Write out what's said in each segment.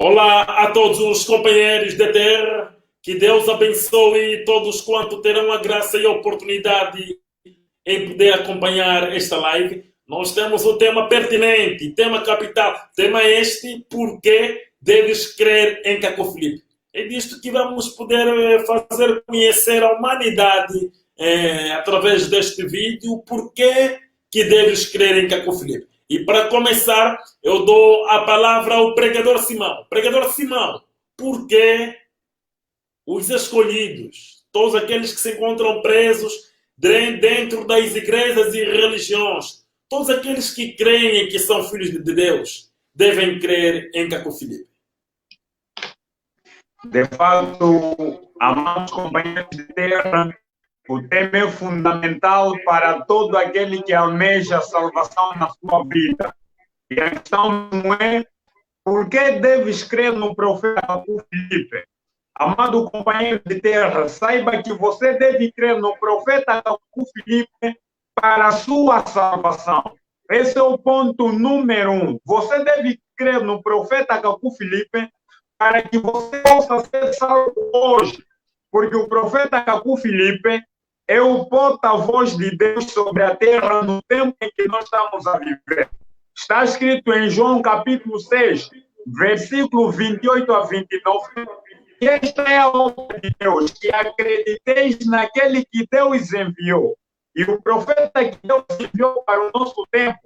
Olá a todos os companheiros da terra, que Deus abençoe todos quanto terão a graça e a oportunidade em poder acompanhar esta live. Nós temos um tema pertinente, tema capital, tema este, porque deves crer em Caco Filipe. É disto que vamos poder fazer conhecer a humanidade através deste vídeo, porque que deves crer em Caco Filipe. E para começar, eu dou a palavra ao pregador Simão. Pregador Simão, por que os escolhidos, todos aqueles que se encontram presos dentro das igrejas e religiões, todos aqueles que creem que são filhos de Deus, devem crer em Caco Filipe? De fato, amados companheiros de terra, o tema é fundamental para todo aquele que almeja a salvação na sua vida. E a questão não é por que deves crer no profeta Caco Filipe. Amado companheiro de terra, saiba que você deve crer no profeta Caco Filipe para a sua salvação. Esse é o ponto número 1. Você deve crer no profeta Caco Filipe para que você possa ser salvo hoje. Porque o profeta Caco Filipe é o porta-voz de Deus sobre a terra no tempo em que nós estamos a viver. Está escrito em João capítulo 6, versículo 28 a 29, que esta é a obra de Deus, que acrediteis naquele que Deus enviou. E o profeta que Deus enviou para o nosso tempo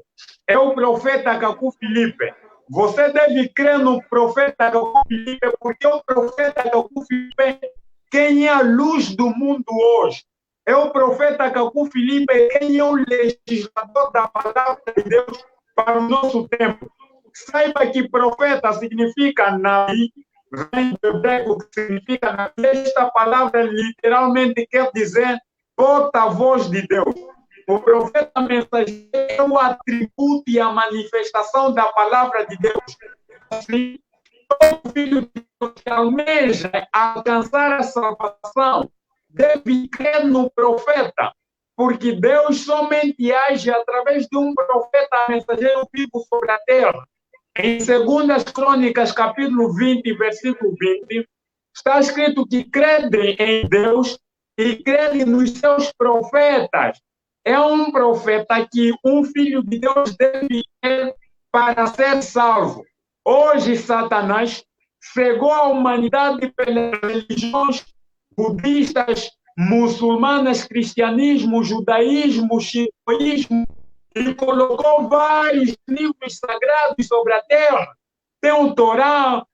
é o profeta Caco Filipe. Você deve crer no profeta Caco Filipe, porque o profeta Caco Filipe, quem é a luz do mundo hoje, é o profeta Caco Filipe, quem é o legislador da palavra de Deus para o nosso tempo. Saiba que profeta significa nabi, vem do hebraico que significa nabi. Esta palavra literalmente quer dizer porta-voz de Deus. O profeta mensageiro é o atributo e a manifestação da palavra de Deus. Assim, todo filho de Deus que almeja alcançar a salvação deve crer no profeta, porque Deus somente age através de um profeta mensageiro vivo sobre a terra. Em 2 Crônicas, capítulo 20, versículo 20, está escrito que crede em Deus e crede nos seus profetas. É um profeta que um filho de Deus deve ter para ser salvo. Hoje, Satanás cegou a humanidade pelas religiões budistas, muçulmanas, cristianismo, judaísmo, shintoísmo, e colocou vários livros sagrados sobre a terra. Tem o Torá,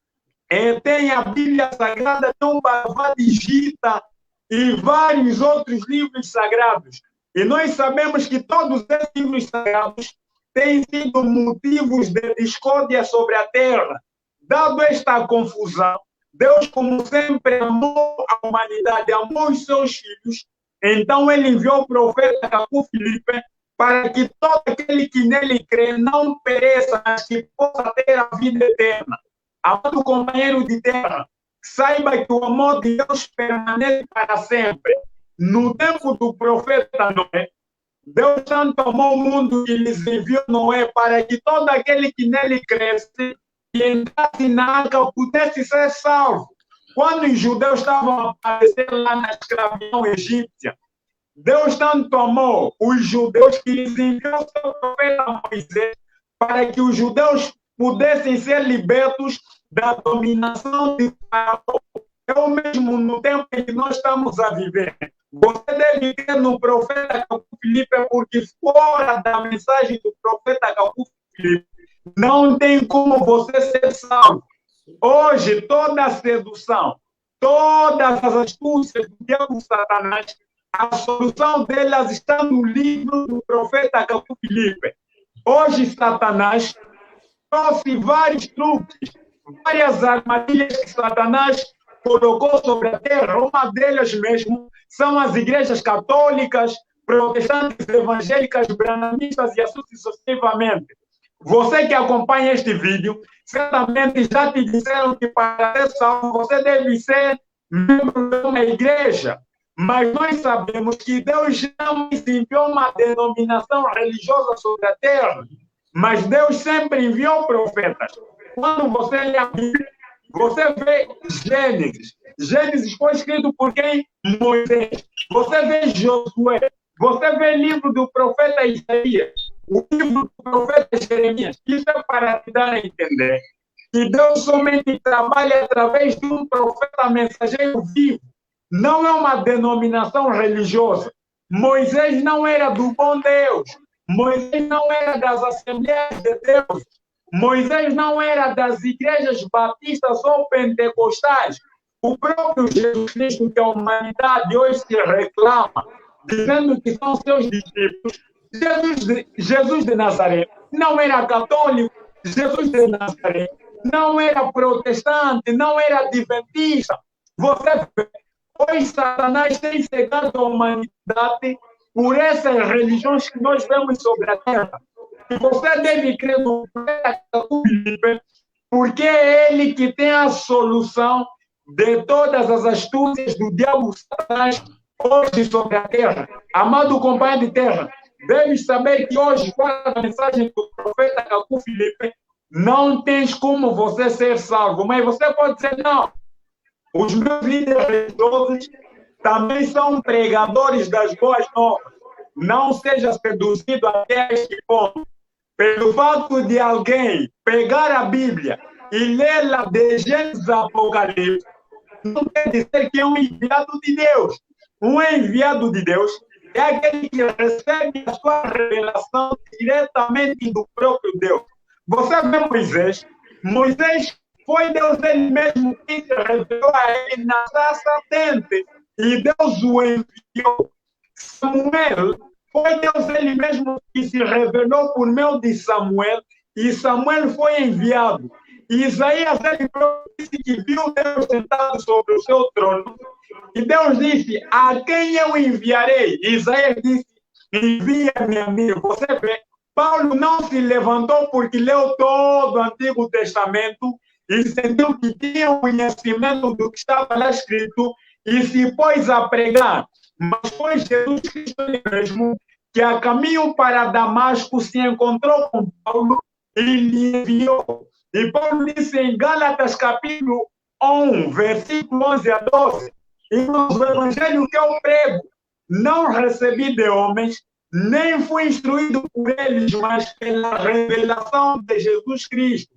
tem a Bíblia Sagrada, tem o Bhagavad Gita e vários outros livros sagrados. E nós sabemos que todos esses livros sagrados têm sido motivos de discórdia sobre a terra. Dado esta confusão, Deus, como sempre, amou a humanidade, amou os seus filhos, então ele enviou o profeta Caco Filipe para que todo aquele que nele crê não pereça, mas que possa ter a vida eterna. Amado companheiro de terra, saiba que o amor de Deus permanece para sempre. No tempo do profeta Noé, Deus tanto amou o mundo que lhes enviou Noé para que todo aquele que nele cresce e entrasse na arca pudesse ser salvo. Quando os judeus estavam a aparecer lá na escravidão egípcia, Deus tanto amou os judeus que lhes enviou o seu profeta Moisés para que os judeus pudessem ser libertos da dominação de Faraó. É o mesmo no tempo em que nós estamos a viver. Você deve crer no profeta Caco Filipe, porque fora da mensagem do profeta Caco Filipe, não tem como você ser salvo. Hoje, toda a sedução, todas as astúcias do diabo Satanás, a solução delas está no livro do profeta Caco Filipe. Hoje, Satanás trouxe vários truques, várias armadilhas que Satanás colocou sobre a terra. Uma delas mesmo são as igrejas católicas, protestantes, evangélicas, brahmanistas e assim sucessivamente. Você que acompanha este vídeo, certamente já te disseram que para ser salvo você deve ser membro de uma igreja. Mas nós sabemos que Deus não enviou uma denominação religiosa sobre a terra, mas Deus sempre enviou profetas. Quando você lê a Bíblia, Você vê Gênesis. Gênesis foi escrito por quem? Moisés. Você vê Josué. Você vê o livro do profeta Isaías. O livro do profeta Jeremias. Isso é para te dar a entender que Deus somente trabalha através de um profeta mensageiro vivo. Não é uma denominação religiosa. Moisés não era do bom Deus. Moisés não era das Assembleias de Deus. Moisés não era das igrejas batistas ou pentecostais. O próprio Jesus Cristo, que a humanidade hoje se reclama, dizendo que são seus discípulos, Jesus de Nazaré não era católico. Jesus de Nazaré não era protestante, não era adventista. Você vê, hoje Satanás tem cegado a humanidade por essas religiões que nós vemos sobre a terra. E você deve crer no profeta Filipe, porque é ele que tem a solução de todas as astúcias do diabo Satanás hoje sobre a terra. Amado companheiro de terra, deves saber que hoje, com a mensagem do profeta Cacu Filipe, não tens como você ser salvo. Mas você pode dizer, não, os meus líderes religiosos também são pregadores das boas novas. Não seja seduzido até este ponto. Pelo fato de alguém pegar a Bíblia e lê-la de Gênesis a Apocalipse, não quer dizer que é um enviado de Deus. Um enviado de Deus é aquele que recebe a sua revelação diretamente do próprio Deus. Você vê Moisés? Moisés foi Deus ele mesmo que se revelou a ele na sarça ardente e Deus o enviou. Samuel foi Deus ele mesmo que se revelou por meio de Samuel e Samuel foi enviado. E Isaías ele disse que viu Deus sentado sobre o seu trono e Deus disse, a quem eu enviarei? E Isaías disse, envia-me a mim. Você vê, Paulo não se levantou porque leu todo o Antigo Testamento e sentiu que tinha o conhecimento do que estava lá escrito e se pôs a pregar. Mas foi Jesus Cristo mesmo que a caminho para Damasco se encontrou com Paulo e lhe enviou. E Paulo disse em Gálatas capítulo 1, versículo 11 a 12, e no evangelho que eu prego, não recebi de homens, nem fui instruído por eles, mas pela revelação de Jesus Cristo.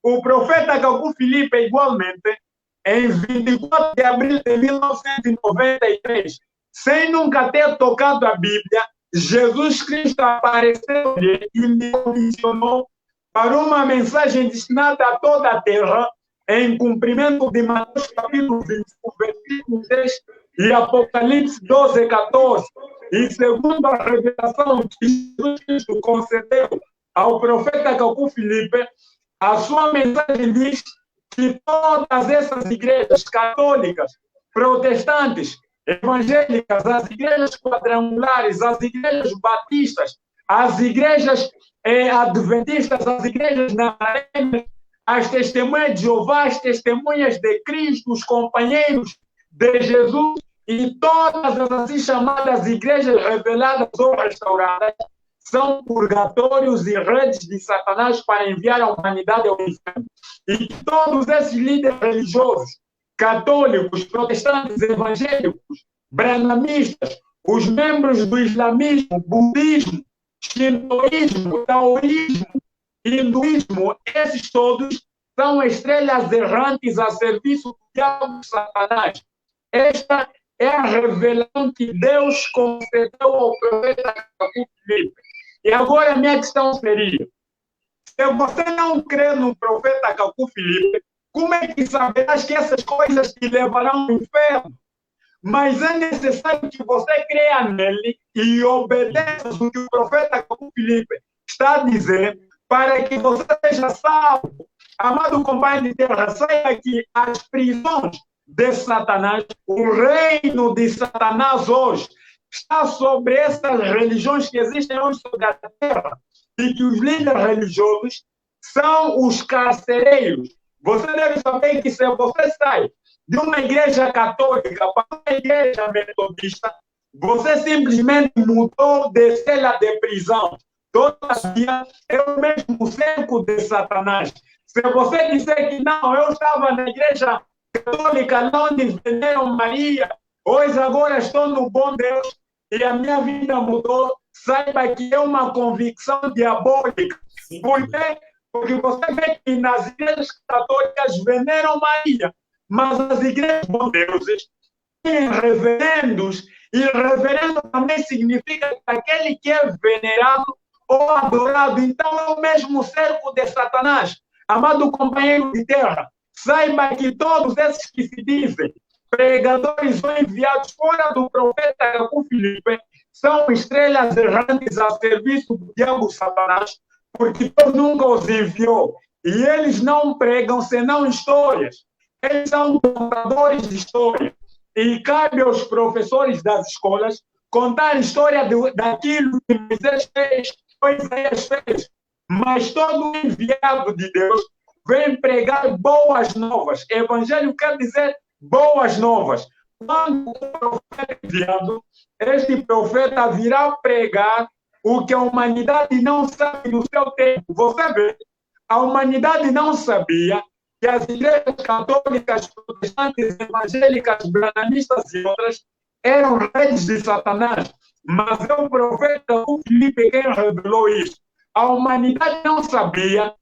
O profeta Cacu Filipe, igualmente, em 24 de abril de 1993, sem nunca ter tocado a Bíblia, Jesus Cristo apareceu e lhe comissionou para uma mensagem destinada a toda a terra, em cumprimento de Mateus capítulo 25, versículo 6 e Apocalipse 12, 14. E segundo a revelação que Jesus Cristo concedeu ao profeta Cacu Filipe, a sua mensagem diz que todas essas igrejas católicas, protestantes, evangélicas, as igrejas quadrangulares, as igrejas batistas, as igrejas adventistas, as igrejas nazarenas, as testemunhas de Jeová, as testemunhas de Cristo, os companheiros de Jesus e todas as assim chamadas igrejas reveladas ou restauradas são purgatórios e redes de Satanás para enviar a humanidade ao inferno. E todos esses líderes religiosos, católicos, protestantes, evangélicos, branhamistas, os membros do islamismo, budismo, shintoísmo, taoísmo, hinduísmo, esses todos são estrelas errantes a serviço do diabo Satanás. Esta é a revelação que Deus concedeu ao profeta Cacu Filipe. E agora a minha questão seria, se você não crê no profeta Cacu Filipe, como é que saberás que essas coisas te levarão ao inferno? Mas é necessário que você creia nele e obedeça o que o profeta Cacu Filipe está dizendo para que você seja salvo. Amado companheiro de terra, saiba que as prisões de Satanás, o reino de Satanás hoje, está sobre essas religiões que existem hoje sobre a terra e que os líderes religiosos são os carcereiros. Você deve saber que se você sai de uma igreja católica para uma igreja metodista, você simplesmente mudou de cela de prisão. Todavia, é o mesmo cerco de Satanás. Se você disser que não, eu estava na igreja católica, onde venderam Maria, hoje agora estou no bom Deus e a minha vida mudou, saiba que é uma convicção diabólica. Por quê? Porque você vê que nas igrejas católicas veneram Maria, mas as igrejas bom deuses têm reverendos, e reverendo também significa que aquele que é venerado ou adorado, então é o mesmo cerco de Satanás. Amado companheiro de terra, saiba que todos esses que se dizem pregadores ou enviados fora do profeta Jacob Filipe são estrelas errantes a serviço do diabo Satanás, porque Deus nunca os enviou. E eles não pregam senão histórias. Eles são contadores de história. E cabe aos professores das escolas contar a história daquilo que Moisés fez, Moisés fez. Mas todo enviado de Deus vem pregar boas novas. Evangelho quer dizer boas novas. Quando o profeta é enviado, este profeta virá pregar o que a humanidade não sabe no seu tempo. Você vê, a humanidade não sabia que as igrejas católicas, protestantes, evangélicas, brananistas e outras eram redes de Satanás. Mas é o profeta Filipe quem revelou isso. A humanidade não sabia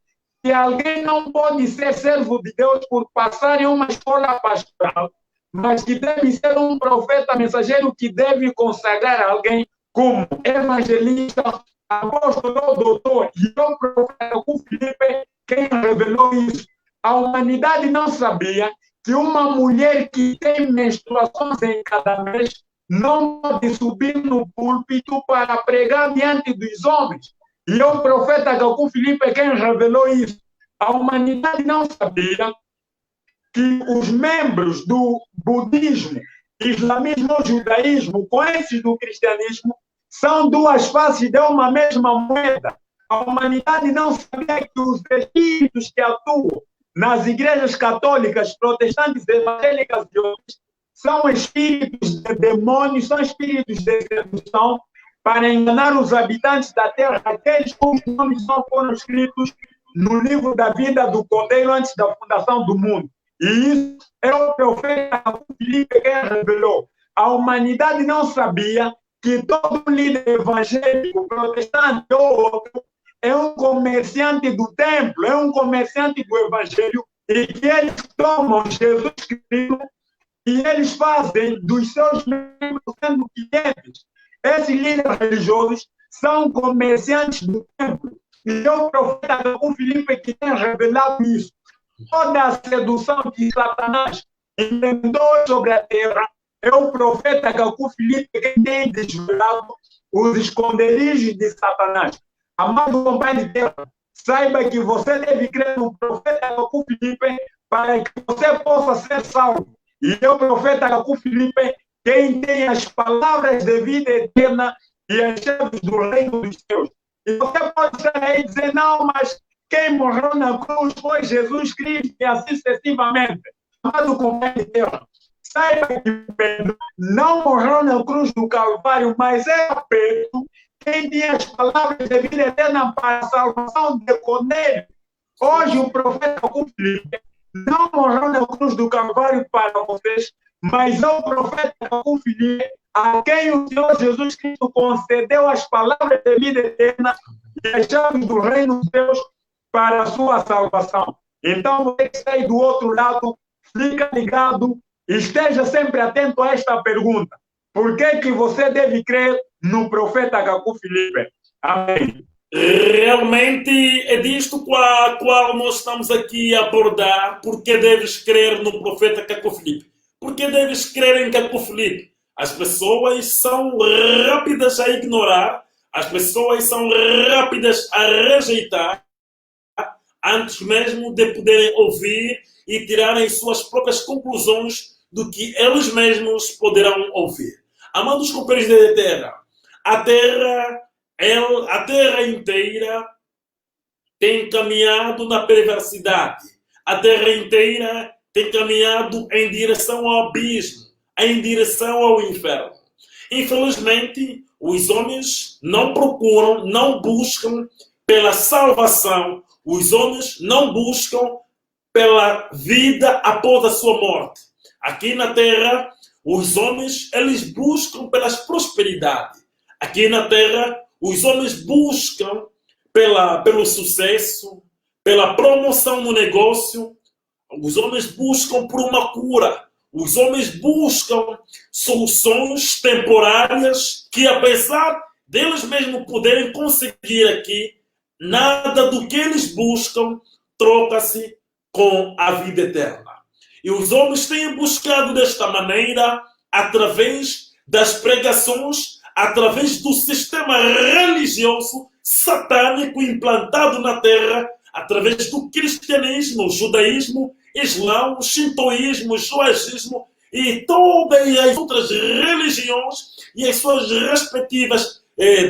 que alguém não pode ser servo de Deus por passar em uma escola pastoral, mas que deve ser um profeta mensageiro que deve consagrar alguém como evangelista, apóstolo, doutor. E o profeta Filipe quem revelou isso. A humanidade não sabia que uma mulher que tem menstruações em cada mês não pode subir no púlpito para pregar diante dos homens. E o profeta Jacob Filipe quem revelou isso. A humanidade não sabia que os membros do budismo, islamismo ou judaísmo, com esses do cristianismo, são duas faces de uma mesma moeda. A humanidade não sabia que os espíritos que atuam nas igrejas católicas, protestantes, evangélicas e outras, são espíritos de demônios, são espíritos de sedução para enganar os habitantes da terra, aqueles cujos nomes não foram escritos no livro da vida do Cordeiro antes da fundação do mundo. E isso é o profeta Filipe que revelou. A humanidade não sabia que todo líder evangélico, protestante ou outro, é um comerciante do templo, é um comerciante do evangelho, e que eles tomam Jesus Cristo e eles fazem dos seus membros sendo clientes. Esses líderes religiosos são comerciantes do templo. E o profeta Jacob Filipe que tem revelado isso. Toda a sedução que Satanás inventou sobre a terra é o profeta Jacob Filipe que tem desvelado os esconderijos de Satanás. Amado companheiro de terra, saiba que você deve crer no profeta Jacob Filipe para que você possa ser salvo. E é o profeta Jacob Filipe quem tem as palavras de vida eterna e as chaves do reino dos céus. E você pode estar aí e dizer, não, mas quem morreu na cruz foi Jesus Cristo e assim sucessivamente. Amado companheiro de terra, saiba que Pedro não morreu na cruz do Calvário, mas é Pedro quem tem as palavras de vida eterna para a salvação de Cornélio. Hoje o profeta Filipe não morreu na cruz do Calvário para vocês, mas é o profeta Filipe a quem o Senhor Jesus Cristo concedeu as palavras de vida eterna e as chaves do reino de Deus para a sua salvação. Então, você que está aí do outro lado, fica ligado, esteja sempre atento a esta pergunta. Por que você deve crer no profeta Jacob Filipe? Amém. Realmente é disto qual nós estamos aqui a abordar. Por que deves crer no profeta Jacob Filipe? Por que deves crer em Jacob Filipe? As pessoas são rápidas a ignorar, as pessoas são rápidas a rejeitar, antes mesmo de poderem ouvir e tirarem suas próprias conclusões do que eles mesmos poderão ouvir. Amados companheiros da terra, a terra inteira tem caminhado na perversidade. A terra inteira tem caminhado em direção ao abismo, em direção ao inferno. Infelizmente, os homens não procuram, não buscam pela salvação os homens não buscam pela vida após a sua morte. Aqui na terra, os homens, eles buscam pelas prosperidades. Aqui na terra, os homens buscam pelo sucesso, pela promoção no negócio. Os homens buscam por uma cura. Os homens buscam soluções temporárias que, apesar deles mesmos poderem conseguir aqui, nada do que eles buscam troca-se com a vida eterna. E os homens têm buscado desta maneira, através das pregações, através do sistema religioso satânico implantado na terra, através do cristianismo, judaísmo, islão, shintoísmo, judaísmo e todas as outras religiões e as suas respectivas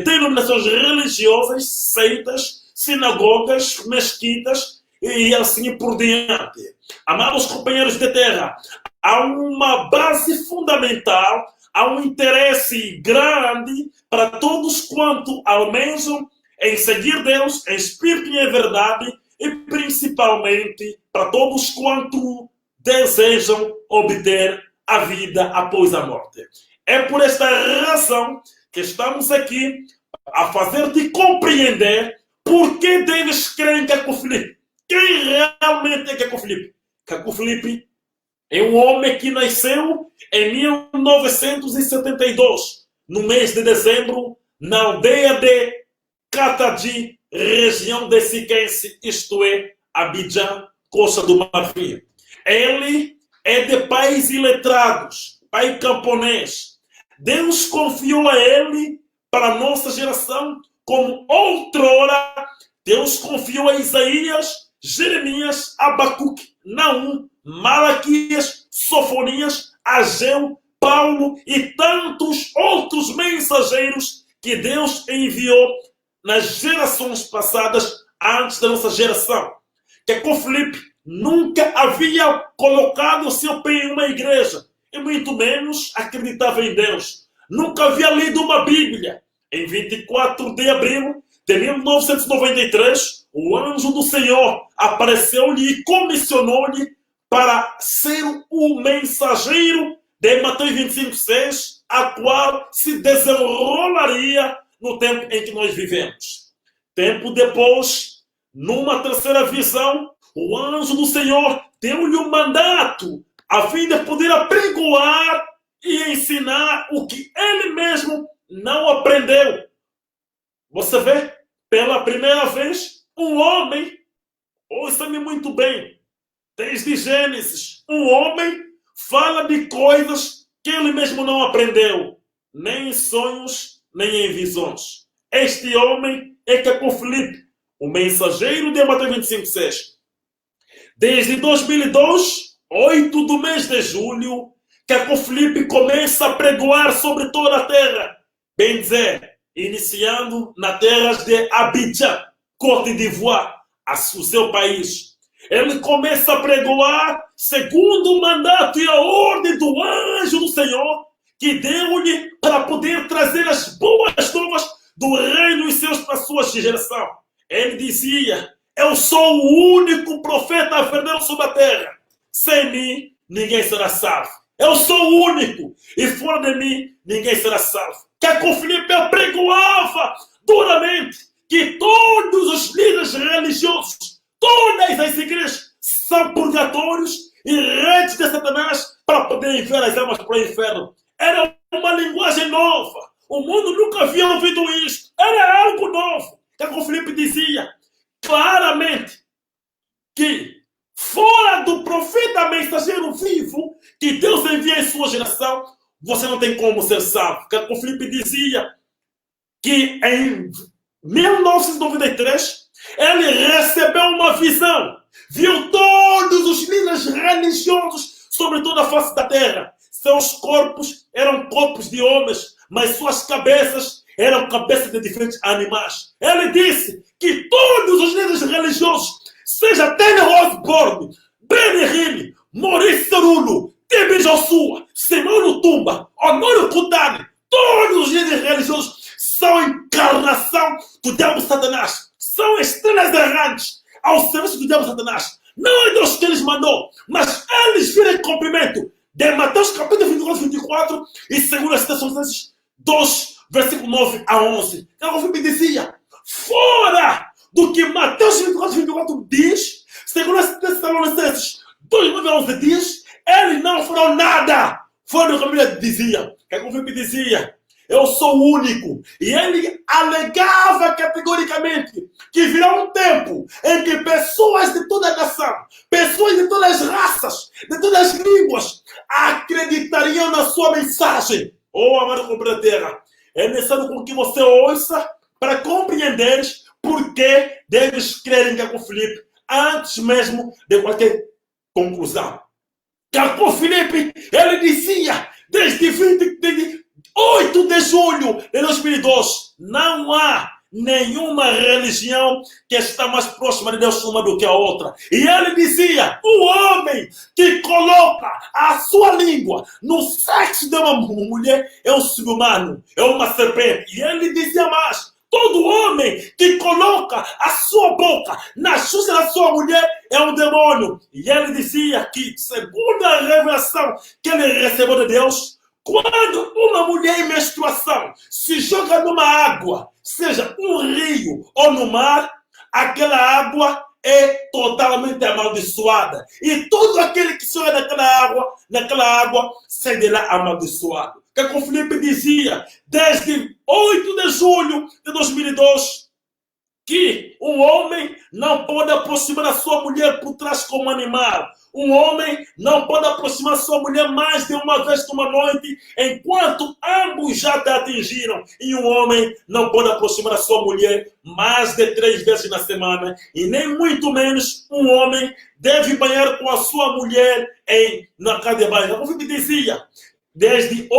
denominações religiosas, seitas, sinagogas, mesquitas e assim por diante. Amados companheiros de terra, há uma base fundamental, há um interesse grande para todos quanto almejam em seguir Deus, em espírito e em verdade, e principalmente para todos quanto desejam obter a vida após a morte. É por esta razão que estamos aqui a fazer-te compreender por que deves crer em Caco Filipe. Quem realmente é Caco Filipe? Caco Filipe é um homem que nasceu em 1972, no mês de dezembro, na aldeia de Catadi, região de Siquense, isto é, Abidjan, Costa do Marfim. Ele é de pais iletrados, pai camponês. Deus confiou a ele para a nossa geração, como outrora Deus confiou a Isaías, Jeremias, Abacuque, Naum, Malaquias, Sofonias, Ageu, Paulo e tantos outros mensageiros que Deus enviou nas gerações passadas, antes da nossa geração. Caco Filipe nunca havia colocado o seu pé em uma igreja, e muito menos acreditava em Deus. Nunca havia lido uma Bíblia. Em 24 de abril de 1993, o anjo do Senhor apareceu-lhe e comissionou-lhe para ser o mensageiro de Mateus 25:6, a qual se desenrolaria no tempo em que nós vivemos. Tempo depois, numa terceira visão, o anjo do Senhor deu-lhe um mandato a fim de poder apregoar e ensinar o que ele mesmo não aprendeu. Você vê, pela primeira vez, um homem, ouça-me muito bem, desde Gênesis, um homem fala de coisas que ele mesmo não aprendeu, nem em sonhos, nem em visões. Este homem é Caco Filipe, o mensageiro de Mateus 25:6. Desde 2002, 8 do mês de julho, Caco Filipe começa a pregoar sobre toda a terra, bem dizer, iniciando nas terras de Abidjan, Côte d'Ivoire, o seu país. Ele começa a pregoar segundo o mandato e a ordem do anjo do Senhor, que deu-lhe para poder trazer as boas novas do reino para a sua geração. Ele dizia: eu sou o único profeta verdadeiro sobre a terra. Sem mim, ninguém será salvo. Eu sou o único, e fora de mim, ninguém será salvo. Caco Filipe apregoava duramente que todos os líderes religiosos, todas as igrejas, são purgatórios e redes de Satanás para poder enviar as almas para o inferno. Era uma linguagem nova. O mundo nunca havia ouvido isso. Era algo novo. Caco Filipe dizia claramente que fora do profeta mensageiro vivo que Deus envia em sua geração, você não tem como ser salvo. Caco Filipe dizia que em 1993 ele recebeu uma visão, viu todos os líderes religiosos sobre toda a face da terra. Seus corpos eram corpos de homens, mas suas cabeças eram cabeças de diferentes animais. Ele disse que todos os líderes religiosos, seja Tene Osborne, Benny Hinn, Maurice Cerullo, Tibi Joshua, Simão Tumba, Honório Kutani, todos os líderes religiosos são a encarnação do diabo Satanás. São estrelas errantes, ao serviço do diabo Satanás. Não é Deus que eles mandou, mas eles viram cumprimento de Mateus capítulo 24, 24 e 2 Tessalonicenses 2, versículo 9 a 11. Então, o Filipe dizia, fora do que Mateus 24, 24 diz, 2 Tessalonicenses 2, 9 a 11 diz, eles não foram nada. Foi o que a Bíblia dizia. O que o Filipe dizia? Eu sou o único. E ele alegava categoricamente que virá um tempo em que pessoas de toda a nação, pessoas de todas as raças, de todas as línguas, acreditariam na sua mensagem. Oh, amado companheiro da terra, é necessário com que você ouça para compreenderes por que deves crer em Caco Filipe antes mesmo de qualquer conclusão. Caco Filipe, ele dizia, desde 8 de julho de 2002, não há nenhuma religião que está mais próxima de Deus uma do que a outra. E ele dizia, o homem que coloca a sua língua no sexo de uma mulher é um ser-humano, é uma serpente. E ele dizia mais, todo homem que coloca a sua boca na justa da sua mulher é um demônio. E ele dizia que, segundo a revelação que ele recebeu de Deus, quando uma mulher em menstruação se joga numa água, seja um rio ou no mar, aquela água é totalmente amaldiçoada. E todo aquele que se joga naquela água, sai de lá amaldiçoado. Que o Filipe dizia, desde 8 de julho de 2002, que um homem não pode aproximar a sua mulher por trás como animal. Um homem não pode aproximar a sua mulher mais de uma vez numa noite, enquanto ambos já te atingiram. E um homem não pode aproximar a sua mulher mais de 3 vezes na semana. E nem muito menos um homem deve banhar com a sua mulher na casa de banho. Como eu dizia, desde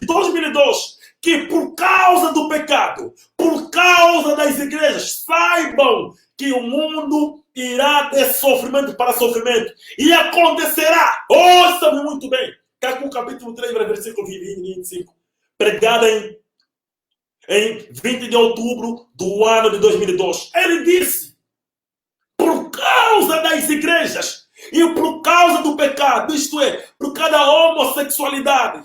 2002, que por causa do pecado, por causa das igrejas, saibam que o mundo irá de sofrimento para sofrimento. E acontecerá, ouçam-me muito bem, Caco capítulo 3, versículo 20 e 25, pregada em 20 de outubro do ano de 2002. Ele disse, por causa das igrejas e por causa do pecado, isto é, por causa da homossexualidade,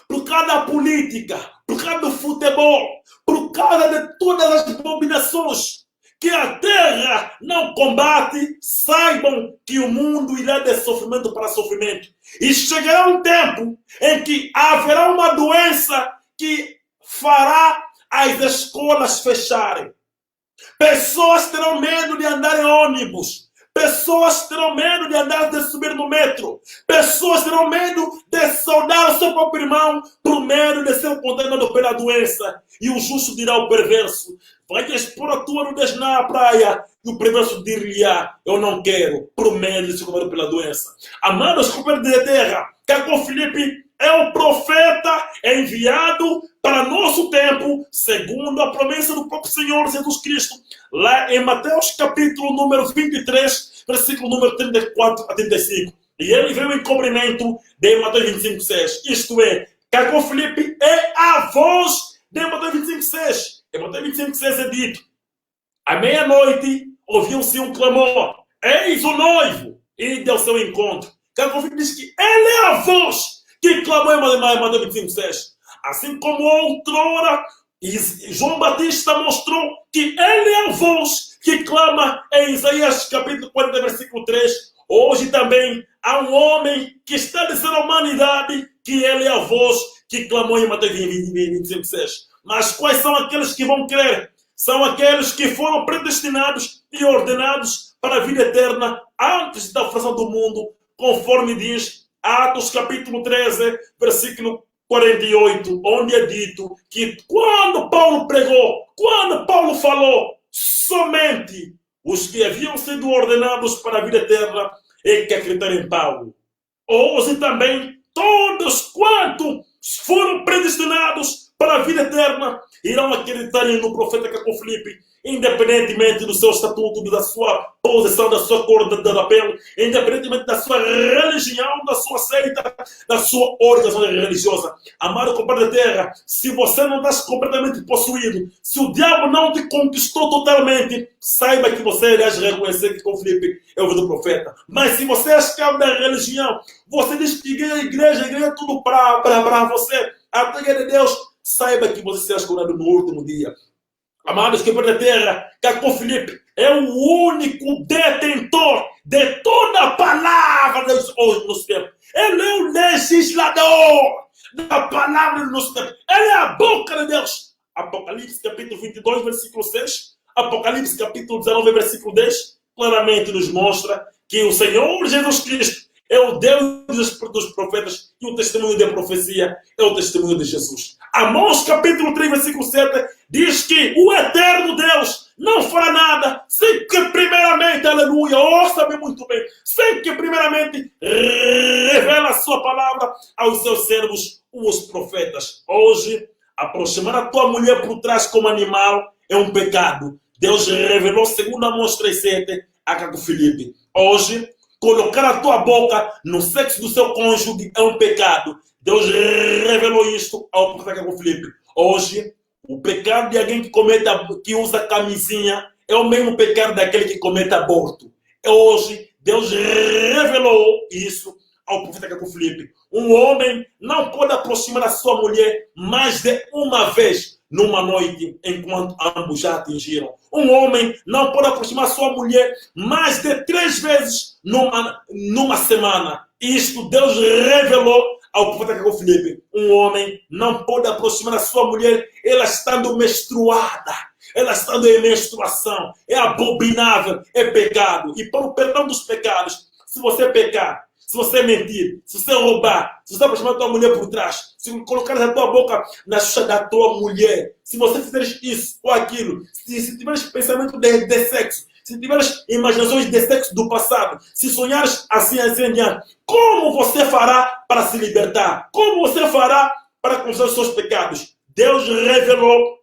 por causa da política, por causa do futebol, por causa de todas as abominações que a terra não combate, saibam que o mundo irá de sofrimento para sofrimento. E chegará um tempo em que haverá uma doença que fará as escolas fecharem. Pessoas terão medo de andar em ônibus. Pessoas terão medo de subir no metro. Pessoas terão medo de saudar o seu próprio irmão por medo de ser condenado pela doença. E o justo dirá ao perverso, vai expor a tua nudez na praia. E o perverso dir-lhe-á, eu não quero, por medo de ser condenado pela doença. Amados companheiros da terra, Caco Filipe é um profeta enviado para nosso tempo, segundo a promessa do próprio Senhor Jesus Cristo, lá em Mateus capítulo número 23, versículo número 34 a 35. E ele veio em cumprimento de Mateus 25, 6. Isto é, Caco Filipe é a voz de Mateus 25, 6. Em Mateus 25, 6 é dito, à meia-noite ouviu-se um clamor, eis o noivo, e deu seu encontro. Caco Filipe diz que ele é a voz que clamou em Mateus 25, 6. Assim como outrora João Batista mostrou que ele é a voz que clama em Isaías capítulo 40, versículo 3. Hoje também há um homem que está dizendo à humanidade que ele é a voz que clamou em Mateus 25, 6. Mas quais são aqueles que vão crer? São aqueles que foram predestinados e ordenados para a vida eterna antes da fundação do mundo, conforme diz Atos capítulo 13, versículo 48, onde é dito que quando Paulo pregou, quando Paulo falou, somente os que haviam sido ordenados para a vida eterna é que acreditaram em Paulo. Hoje também, todos quanto foram predestinados para a vida eterna, irão acreditar no profeta Caco Filipe, independentemente do seu estatuto, da sua posição, da sua cor da pele, independentemente da sua religião, da sua seita, da sua organização religiosa. Amado compadre da terra, se você não está completamente possuído, se o diabo não te conquistou totalmente, saiba que você irá reconhecer que Caco Filipe é o do profeta. Mas se você é escravo da religião, você diz que a igreja é tudo para você, a igreja de Deus, saiba que você será escolhido no último dia. Amados que da terra, Caco Filipe é o único detentor de toda a palavra de Deus hoje no nosso tempo. Ele é o legislador da palavra do nosso tempo. Ele é a boca de Deus. Apocalipse capítulo 22, versículo 6. Apocalipse capítulo 19, versículo 10. Claramente nos mostra que o Senhor Jesus Cristo é o Deus dos profetas e o testemunho da profecia é o testemunho de Jesus. Amós capítulo 3, versículo 7 diz que o eterno Deus não fará nada sem que primeiramente, aleluia, ouça-me muito bem, sem que primeiramente revela a sua palavra aos seus servos, os profetas. Hoje, aproximar a tua mulher por trás como animal é um pecado. Deus revelou, segundo Amós 3,7, a Caco Filipe. Hoje, colocar a tua boca no sexo do seu cônjuge é um pecado. Deus revelou isto ao profeta Caco Filipe. Hoje, o pecado de alguém que usa camisinha é o mesmo pecado daquele que comete aborto. Hoje, Deus revelou isso ao profeta Caco Filipe. Um homem não pode aproximar a sua mulher mais de uma vez numa noite, enquanto ambos já atingiram. Um homem não pode aproximar sua mulher mais de 3 vezes numa semana. Isto Deus revelou ao profeta Caco Filipe. Um homem não pode aproximar a sua mulher, ela estando menstruada, ela estando em menstruação. É abominável, é pecado. E para o perdão dos pecados, se você pecar, se você mentir, se você roubar, se você aproximar a tua mulher por trás, se colocar a tua boca na xuxa da tua mulher, se você fizeres isso ou aquilo, se tiveres pensamento de sexo, se tiveres imaginações de sexo do passado, se sonhares assim em diante, como você fará para se libertar? Como você fará para confessar os seus pecados? Deus revelou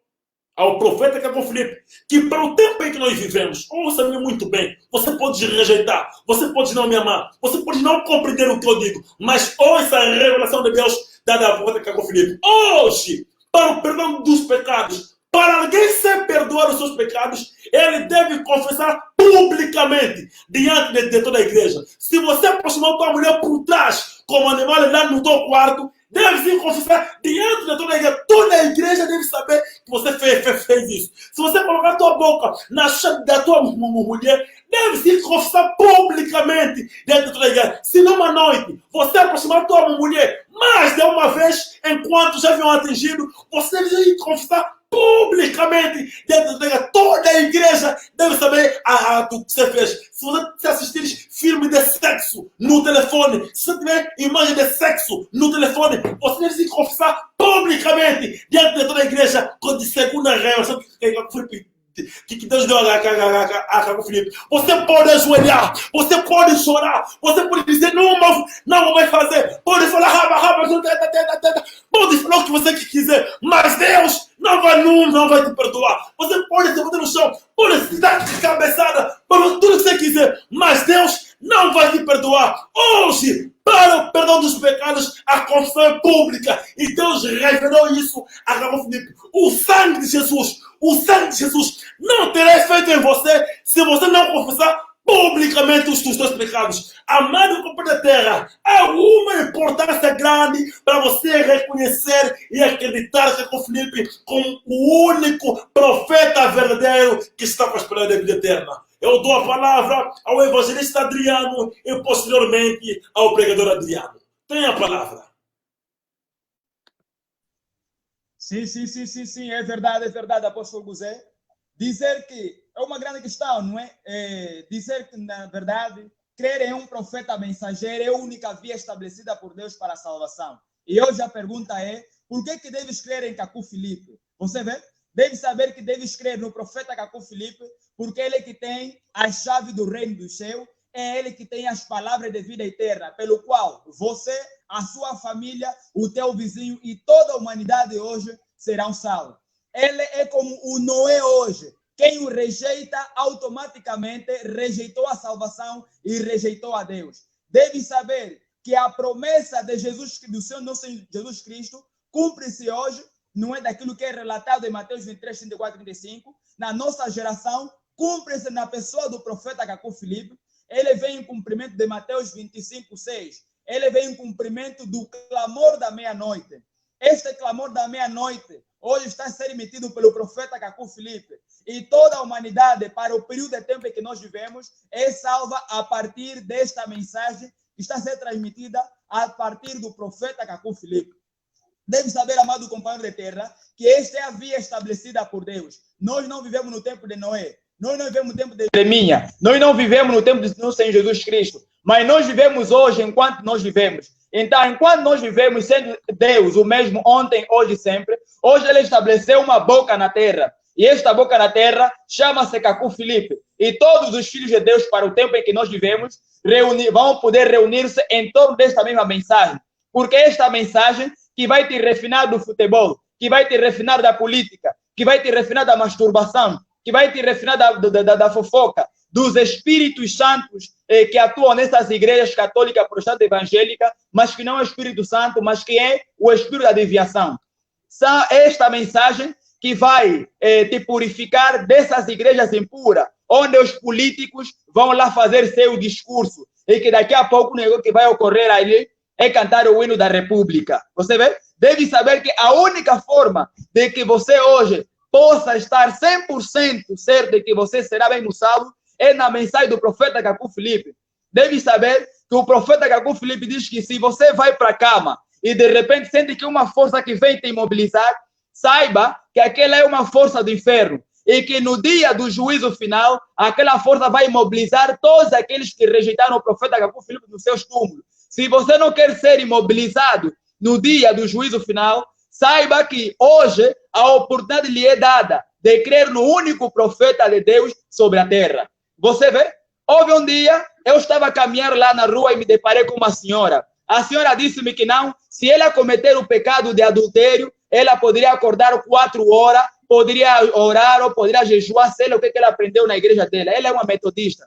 ao profeta Caco Filipe que para o tempo em que nós vivemos, ouça-me muito bem, você pode rejeitar, você pode não me amar, você pode não compreender o que eu digo, mas ouça a revelação de Deus dada ao profeta Caco Filipe. Hoje, para o perdão dos pecados, para alguém ser perdoado os seus pecados, ele deve confessar publicamente diante de toda a igreja. Se você aproximou tua mulher por trás, como animal lá no teu quarto, deve se confessar diante de toda a igreja. Toda a igreja deve saber que você fez isso. Se você colocar a tua boca na chave da tua mulher, deve se confessar publicamente diante de toda a igreja. Se numa noite você aproximar a tua mulher mais de uma vez, enquanto já haviam atingido, você deve se confessar publicamente diante de toda a igreja. Toda a igreja deve saber do que você fez. Se você assistir filme de sexo no telefone, se você tiver imagem de sexo no telefone, você deve se confessar publicamente diante de toda a igreja, de segunda revelação que Deus deu a Caco Filipe. Você pode ajoelhar, você pode chorar, você pode dizer não vai fazer, pode falar pode falar o que você quiser, mas Deus não vai te perdoar. Você pode se botar no chão, pode se dar cabeçada, pode tudo que você quiser, mas Deus não vai te perdoar. Hoje, para o perdão dos pecados, a confissão é pública. E Deus revelou isso a Caco Filipe. O sangue de Jesus não terá efeito em você se você não confessar publicamente os teus pecados. Amado companheiro da terra, há uma importância grande para você reconhecer e acreditar que Caco Filipe como o único profeta verdadeiro que está para esperar a vida eterna. Eu dou a palavra ao evangelista Adriano e posteriormente ao pregador Adriano. Tenha a palavra. Sim, é verdade, apóstolo José. Dizer que é uma grande questão, não é? Dizer que, na verdade, crer em um profeta mensageiro é a única via estabelecida por Deus para a salvação. E hoje a pergunta é, por que deves crer em Caco Filipe? Você vê? Deves saber que deves crer no profeta Caco Filipe, porque ele é que tem a chave do reino do céu, é ele que tem as palavras de vida eterna, pelo qual você, a sua família, o teu vizinho e toda a humanidade hoje serão salvos. Ele é como o Noé hoje. Quem o rejeita, automaticamente rejeitou a salvação e rejeitou a Deus. Deve saber que a promessa de Jesus, do seu nosso Jesus Cristo, cumpre-se hoje, não é daquilo que é relatado em Mateus 23, 34, 35. Na nossa geração, cumpre-se na pessoa do profeta Cacú Filipe. Ele vem em cumprimento de Mateus 25, 6. Ele vem em cumprimento do clamor da meia-noite. Este clamor da meia-noite hoje está a ser emitido pelo profeta Cacú Filipe. E toda a humanidade, para o período de tempo em que nós vivemos, é salva a partir desta mensagem que está a ser transmitida a partir do profeta Cacú Filipe. Deve saber, amado companheiro de terra, que esta é a via estabelecida por Deus. Nós não vivemos no tempo de Noé. Nós não vivemos no tempo de Jeremias. Nós não vivemos no tempo de nosso Senhor Jesus Cristo. Mas nós vivemos hoje enquanto nós vivemos. Então, enquanto nós vivemos sendo Deus, o mesmo ontem, hoje e sempre, hoje Ele estabeleceu uma boca na terra. E esta boca na terra chama-se Cacú Filipe. E todos os filhos de Deus, para o tempo em que nós vivemos, vão poder reunir-se em torno desta mesma mensagem. Porque esta mensagem que vai te refinar do futebol, que vai te refinar da política, que vai te refinar da masturbação, que vai te refinar da fofoca, dos espíritos santos que atuam nessas igrejas católicas, protestantes, evangélicas, mas que não é o Espírito Santo, mas que é o espírito da desviação. Esta mensagem que vai te purificar dessas igrejas impuras, onde os políticos vão lá fazer seu discurso, e que daqui a pouco o negócio que vai ocorrer ali é cantar o hino da República. Você vê? Deve saber que a única forma de que você hoje possa estar 100% certo de que você será bem salvo é na mensagem do profeta Cacú Filipe. Deve saber que o profeta Cacú Filipe diz que se você vai para a cama e de repente sente que uma força que vem te imobilizar, saiba que aquela é uma força do inferno e que no dia do juízo final, aquela força vai imobilizar todos aqueles que rejeitaram o profeta Cacú Filipe nos seus túmulos. Se você não quer ser imobilizado no dia do juízo final, saiba que hoje a oportunidade lhe é dada de crer no único profeta de Deus sobre a terra. Você vê? Houve um dia, eu estava a caminhar lá na rua e me deparei com uma senhora. A senhora disse-me que não, se ela cometer o pecado de adultério, ela poderia acordar 4 horas, poderia orar ou poderia jejuar, sei lá o que ela aprendeu na igreja dela. Ela é uma metodista.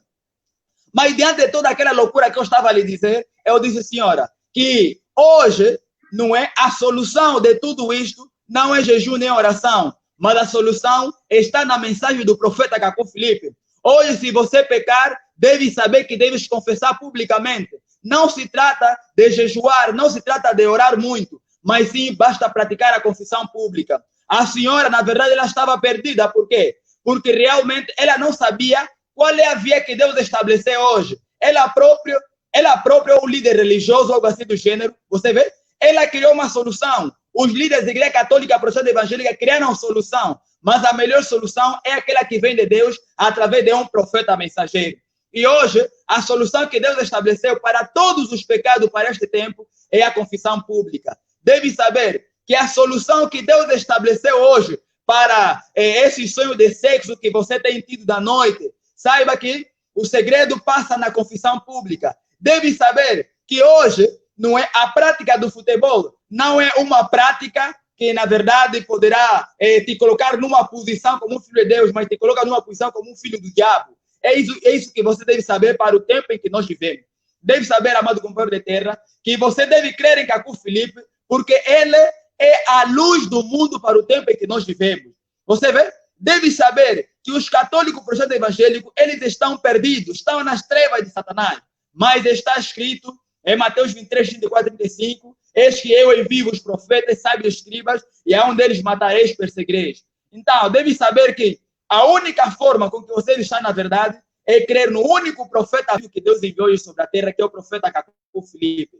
Mas diante de toda aquela loucura que eu estava a lhe dizer, eu disse, senhora, que hoje não é a solução de tudo isto, não é jejum nem oração, mas a solução está na mensagem do profeta Cacú Filipe. Hoje, se você pecar, deve saber que deves confessar publicamente. Não se trata de jejuar, não se trata de orar muito, mas sim basta praticar a confissão pública. A senhora, na verdade, ela estava perdida. Por quê? Porque realmente ela não sabia qual é a via que Deus estabeleceu hoje. Ela própria é um líder religioso, algo assim do gênero. Você vê? Ela criou uma solução. Os líderes da Igreja Católica, Protestante Evangélica criaram uma solução. Mas a melhor solução é aquela que vem de Deus através de um profeta mensageiro. E hoje, a solução que Deus estabeleceu para todos os pecados para este tempo é a confissão pública. Deve saber que a solução que Deus estabeleceu hoje para esse sonho de sexo que você tem tido da noite, saiba que o segredo passa na confissão pública. Deve saber que hoje não é a prática do futebol, não é uma prática que, na verdade, poderá te colocar numa posição como um filho de Deus, mas te coloca numa posição como um filho do diabo. É isso que você deve saber para o tempo em que nós vivemos. Deve saber, amado companheiro de terra, que você deve crer em Cacú Filipe, porque ele é a luz do mundo para o tempo em que nós vivemos. Você vê? Deve saber que os católicos protestantes evangélicos, eles estão perdidos, estão nas trevas de Satanás. Mas está escrito em Mateus 23, 34, 35, eis que eu envio os profetas, sábios, escribas, e a um deles matareis, perseguireis. Então, deve saber que a única forma com que você está na verdade é crer no único profeta que Deus enviou sobre a terra, que é o profeta Cacú Filipe.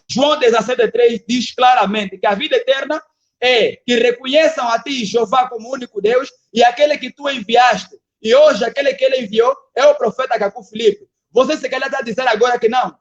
João 17,3 diz claramente que a vida eterna é que reconheçam a ti, Jeová, como único Deus, e aquele que tu enviaste. E hoje, aquele que ele enviou é o profeta Cacú Filipe. Você se calhar está a dizer agora que não.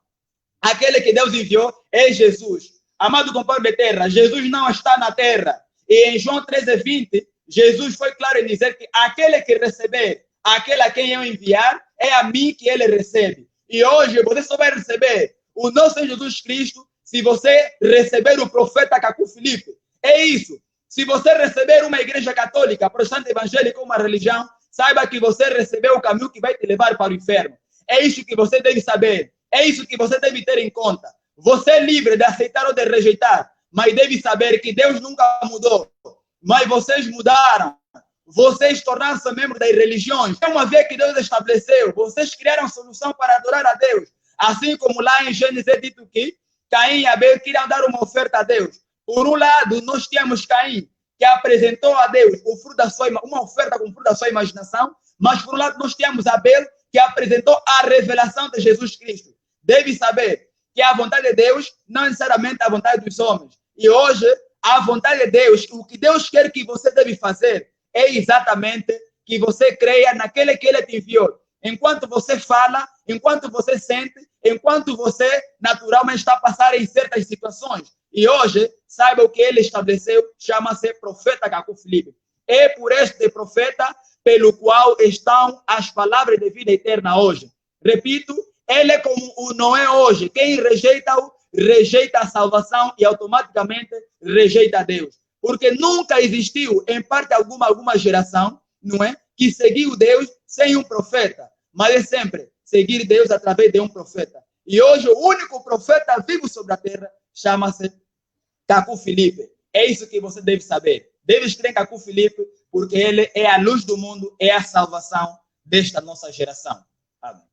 Aquele que Deus enviou é Jesus. Amado companheiro de terra, Jesus não está na terra. E em João 13,20, Jesus foi claro em dizer que aquele que receber, aquele a quem eu enviar, é a mim que ele recebe. E hoje você só vai receber o nosso Jesus Cristo se você receber o profeta Cacú Filipe. É isso. Se você receber uma igreja católica, protestante, evangélica, uma religião, saiba que você recebeu o caminho que vai te levar para o inferno. É isso que você deve saber. É isso que você deve ter em conta. Você é livre de aceitar ou de rejeitar, mas deve saber que Deus nunca mudou. Mas vocês mudaram. Vocês tornaram-se membros das religiões. É uma vez que Deus estabeleceu. Vocês criaram solução para adorar a Deus. Assim como lá em Gênesis é dito que Caim e Abel queriam dar uma oferta a Deus. Por um lado, nós tínhamos Caim, que apresentou a Deus o fruto da uma oferta com o fruto da sua imaginação, mas por um lado nós tínhamos Abel, que apresentou a revelação de Jesus Cristo. Deve saber que a vontade de Deus não é necessariamente a vontade dos homens. E hoje, a vontade de Deus, o que Deus quer que você deve fazer, é exatamente que você creia naquele que Ele te enviou. Enquanto você fala, enquanto você sente, enquanto você naturalmente está a passar em certas situações. E hoje, saiba o que ele estabeleceu, chama-se profeta Cacu Filipe. É por este profeta pelo qual estão as palavras de vida eterna hoje. Repito, ele é como o Noé hoje. Quem rejeita-o, rejeita a salvação e automaticamente rejeita Deus. Porque nunca existiu, em parte alguma geração, não é, que seguiu Deus sem um profeta. Mas é sempre seguir Deus através de um profeta. E hoje o único profeta vivo sobre a terra chama-se Cacu Filipe. É isso que você deve saber. Deves crer em Cacu Filipe, porque ele é a luz do mundo, é a salvação desta nossa geração. Amém.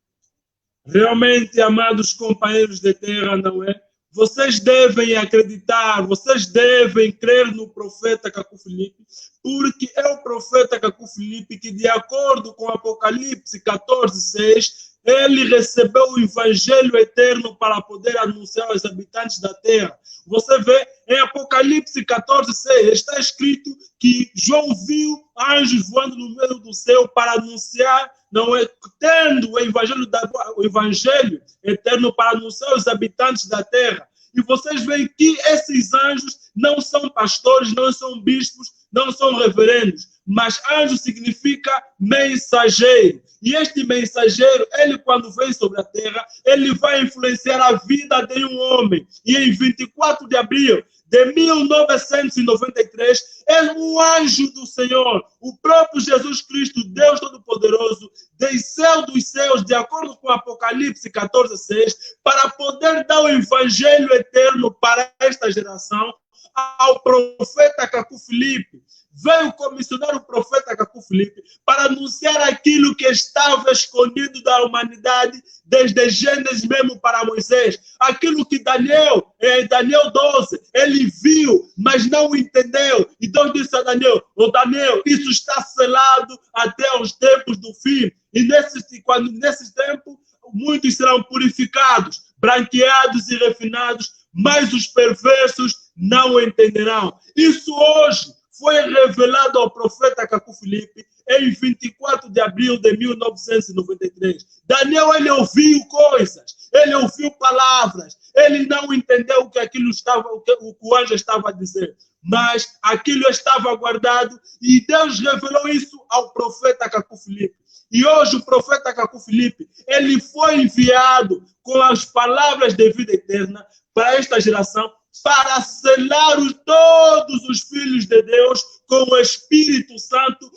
Realmente, amados companheiros de terra, não é? Vocês devem acreditar, vocês devem crer no profeta Cacu Filipe, porque é o profeta Cacu Filipe que, de acordo com Apocalipse 14:6, ele recebeu o evangelho eterno para poder anunciar aos habitantes da terra. Você vê, em Apocalipse 14:6, está escrito que João viu anjos voando no meio do céu para anunciar, não é, tendo o evangelho eterno para anunciar aos habitantes da terra. E vocês veem que esses anjos não são pastores, não são bispos, não são reverendos, mas anjo significa mensageiro. E este mensageiro, ele quando vem sobre a terra, ele vai influenciar a vida de um homem. E em 24 de abril de 1993, é um anjo do Senhor, o próprio Jesus Cristo, Deus Todo-Poderoso, desceu dos céus, de acordo com Apocalipse 14:6, para poder dar o evangelho eterno para esta geração, ao profeta Cacu Filipe. Veio comissionar o profeta Cacu Filipe para anunciar aquilo que estava escondido da humanidade desde Gênesis mesmo para Moisés. Aquilo que Daniel, em Daniel 12, ele viu, mas não entendeu. Então disse a Daniel, Daniel, isso está selado até os tempos do fim. E nesse tempo, muitos serão purificados, branqueados e refinados, mas os perversos não entenderão. Isso hoje foi revelado ao profeta Cacu Filipe em 24 de abril de 1993. Daniel, ele ouviu coisas, ele ouviu palavras, ele não entendeu o que o anjo estava a dizer, mas aquilo estava guardado e Deus revelou isso ao profeta Cacu Filipe. E hoje o profeta Cacu Filipe, ele foi enviado com as palavras de vida eterna para esta geração, para selar todos os filhos de Deus com o Espírito Santo,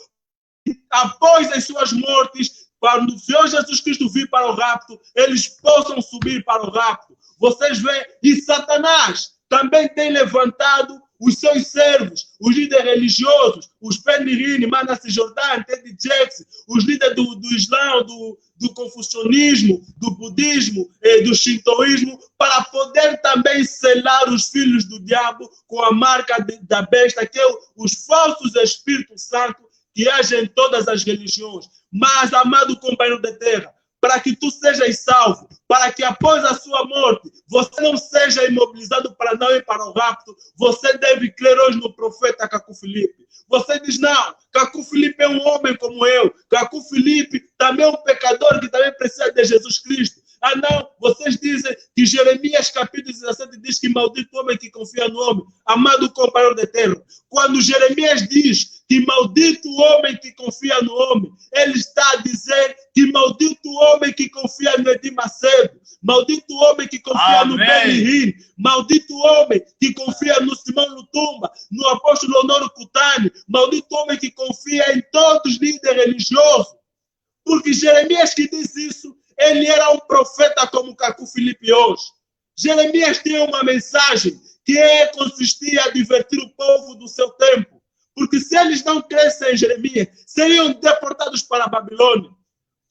após as suas mortes, quando o Senhor Jesus Cristo vir para o rapto, eles possam subir para o rapto. Vocês veem, e Satanás também tem levantado os seus servos, os líderes religiosos, os Penirine, Manasseh Jordan, Teddy Jackson, os líderes do Islã, do confucionismo, do budismo, do shintoísmo, para poder também selar os filhos do diabo com a marca da besta, que é os falsos Espíritos Santos que agem em todas as religiões. Mas, amado companheiro de terra, para que tu sejas salvo, para que após a sua morte você não seja imobilizado para não ir para o rapto, você deve crer hoje no profeta Cacu Filipe. Você diz, não, Cacu Filipe é um homem como eu, Cacu Filipe também é um pecador que também precisa de Jesus Cristo. Ah, não, vocês dizem que Jeremias capítulo 17 diz que maldito homem que confia no homem. Amado companheiro de terra, quando Jeremias diz que maldito o homem que confia no homem. Ele está a dizer que maldito o homem que confia no Edir Macedo. Maldito o homem que confia no Benihim. Maldito o homem que confia no Simão Lutumba, no apóstolo Honório Kutani. Maldito o homem que confia em todos os líderes religiosos. Porque Jeremias que diz isso, ele era um profeta como Cacu Filipe hoje. Jeremias tinha uma mensagem que consistia em advertir o povo do seu tempo. Porque se eles não crescem em Jeremias, seriam deportados para a Babilônia.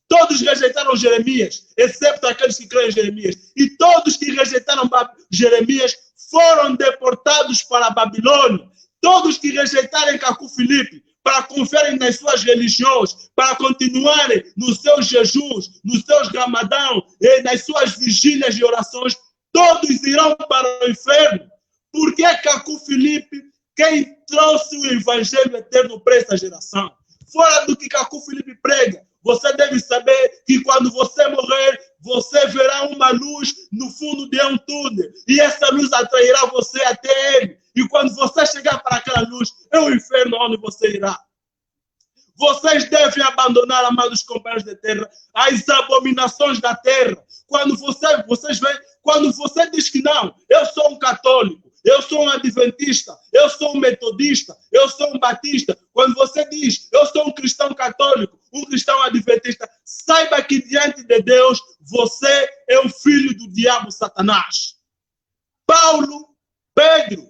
Todos rejeitaram Jeremias, exceto aqueles que creem em Jeremias. E todos que rejeitaram Jeremias foram deportados para a Babilônia. Todos que rejeitaram Cacu Filipe, para confiarem nas suas religiões, para continuarem nos seus jejuns, nos seus ramadão, nas suas vigílias e orações, todos irão para o inferno. Porque Cacu Filipe, quem trouxe o evangelho eterno para essa geração? Fora do que Cacu Filipe prega, você deve saber que quando você morrer, você verá uma luz no fundo de um túnel. E essa luz atrairá você até ele. E quando você chegar para aquela luz, é o inferno onde você irá. Vocês devem abandonar, amados companheiros de terra, as abominações da terra. Quando vocês veem, quando você diz que não, eu sou um católico, eu sou um adventista, eu sou um metodista, eu sou um batista. Quando você diz, eu sou um cristão católico, um cristão adventista, saiba que diante de Deus, você é o filho do diabo Satanás. Paulo, Pedro,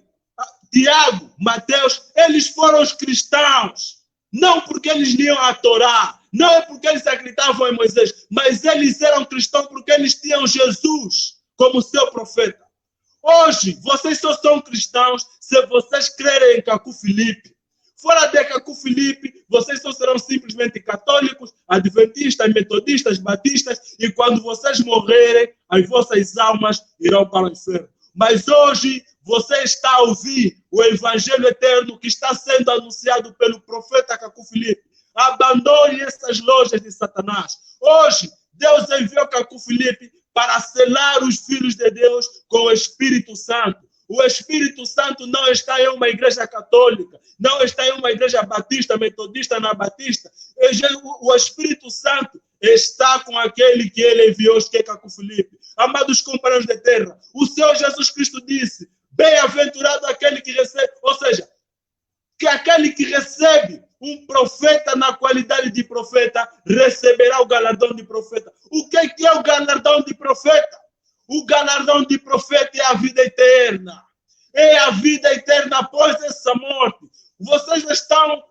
Tiago, Mateus, eles foram os cristãos. Não porque eles liam a Torá, não é porque eles acreditavam em Moisés, mas eles eram cristãos porque eles tinham Jesus como seu profeta. Hoje, vocês só são cristãos se vocês crerem em Cacu Filipe. Fora de Cacu Filipe, vocês só serão simplesmente católicos, adventistas, metodistas, batistas, e quando vocês morrerem, as vossas almas irão para o inferno. Mas hoje, você está a ouvir o evangelho eterno que está sendo anunciado pelo profeta Cacu Filipe. Abandone essas lojas de Satanás. Hoje, Deus enviou Cacu Filipe para selar os filhos de Deus com o Espírito Santo. O Espírito Santo não está em uma igreja católica, não está em uma igreja batista, metodista, anabatista. O Espírito Santo está com aquele que ele enviou, que é Cacu Filipe. Amados companheiros de terra, o Senhor Jesus Cristo disse, bem-aventurado aquele que recebe, ou seja, que aquele que recebe um profeta na qualidade de profeta, receberá o galardão de profeta. O que é o galardão de profeta? O galardão de profeta é a vida eterna. É a vida eterna após essa morte. Vocês estão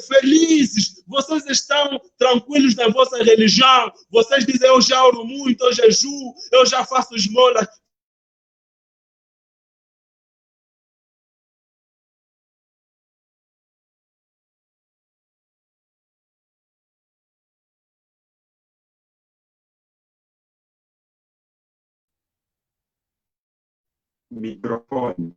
felizes, vocês estão tranquilos na vossa religião. Vocês dizem, eu já oro muito, eu jejuo, eu já faço esmolas. Microfone.